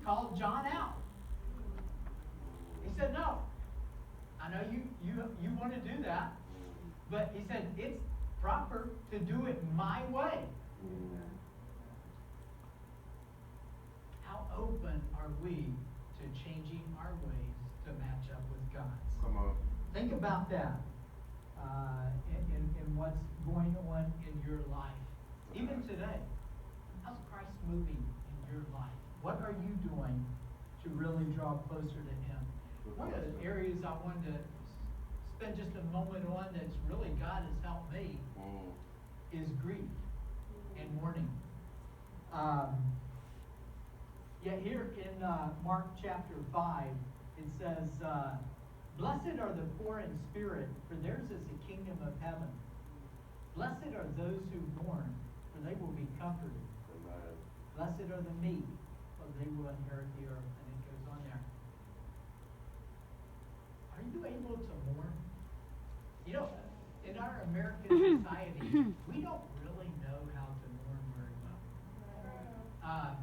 called John out. He said, no, I know you want to do that, but he said, it's proper to do it my way. How open are we to changing our ways to match up with God's? Come on. Think about that in what's going on in your life. Even today, how's Christ moving in your life? What are you doing to really draw closer to Him? One of the areas I wanted to spend just a moment on that's really God has helped me is grief and mourning. Here in Mark chapter 5, it says, blessed are the poor in spirit, for theirs is the kingdom of heaven. Blessed are those who mourn, for they will be comforted. Amen. Blessed are the meek, for they will inherit the earth. And it goes on there. Are you able to mourn? You know, in our American society, we don't really know how to mourn very well.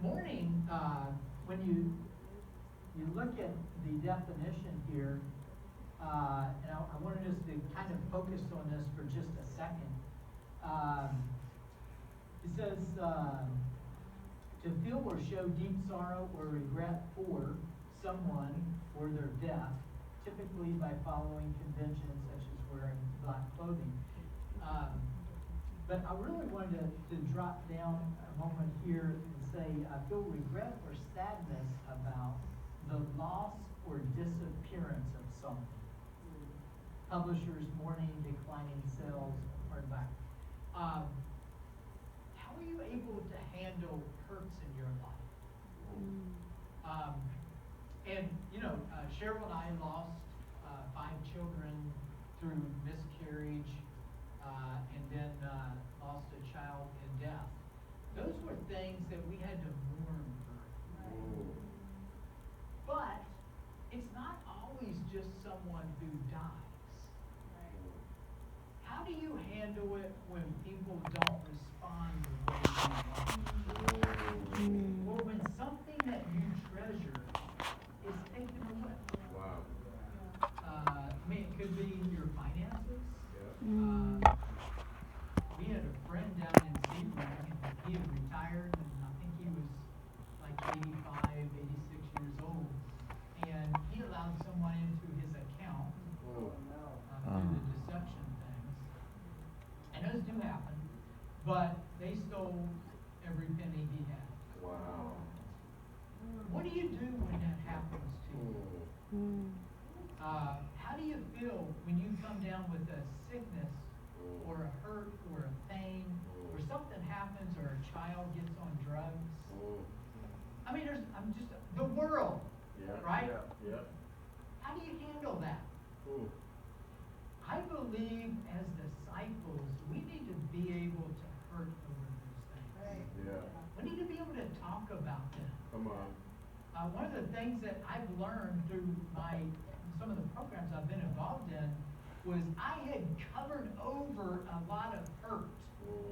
Mourning, when you look at the definition here, and I wanted us to kind of focus on this for just a second. It says, to feel or show deep sorrow or regret for someone or their death, typically by following conventions such as wearing black clothing. But I really wanted to drop down a moment here and say, I feel regret or sadness about the loss or disappearance of something. Publishers mourning declining sales of hardback. How are you able to handle hurts in your life? And you know, Cheryl and I lost 5 children through miscarriage, and then lost a child in death. Those were things that we had to mourn through. But it's not always just someone who dies. How do you handle it when people don't respond the way you want? Or when something that you treasure is taken away? Wow. I mean, it could be your finances. Yeah. We had a friend down in Sebring, and he had retired, and I think he was like 85, 86 years old. And he allowed someone into his account through the deception things. And those do happen, but they stole every penny he had. Wow. What do you do when that happens to you? How do you feel when you come down with a sickness or a hurt or a pain or something happens or a child gets on drugs? I mean, I'm just the world, right? Yeah. How do you handle that? I believe as disciples, we need to be able to hurt over those things. Yeah. We need to be able to talk about them. Come on. One of the things that I've learned through some of the programs I've been involved in was I had covered over a lot of hurt.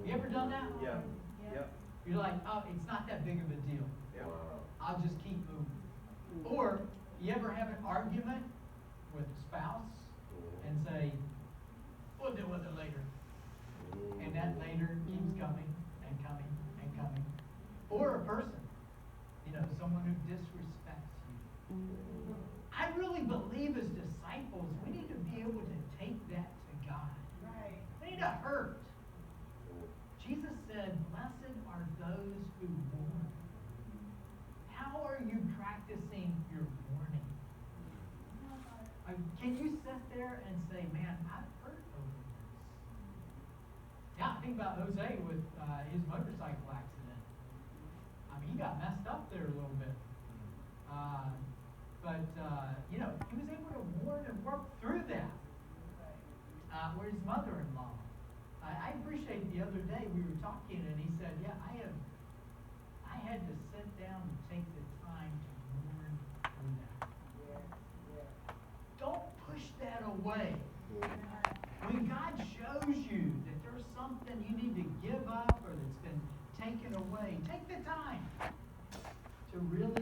You ever done that? Yeah. You're like, oh, it's not that big of a deal. Yeah. Wow. I'll just keep moving. Or you ever have an argument with a spouse and say, we'll deal with it later. And that later keeps coming and coming and coming. Or a person, someone who disrespects you. I really believe as disciples, we need to be able to take that to God. Right. We need to hurt. Jesus said, blessed are those who mourn. How are you practicing your mourning? Can you sit there and say, man, I've hurt over this? Yeah, think about Jose with his motorcycle accident. I mean, he got messed up there a little bit. But he was able to mourn and work through that. Where his mother-in-law. I appreciate the other day we were talking and he said, yeah, I had to sit down and take the time to mourn through that. Don't push that away. When God shows you that there's something you need to give up or that's been taken away, take the time to really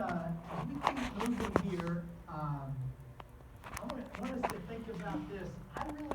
as we keep moving here, I want us to think about this. I really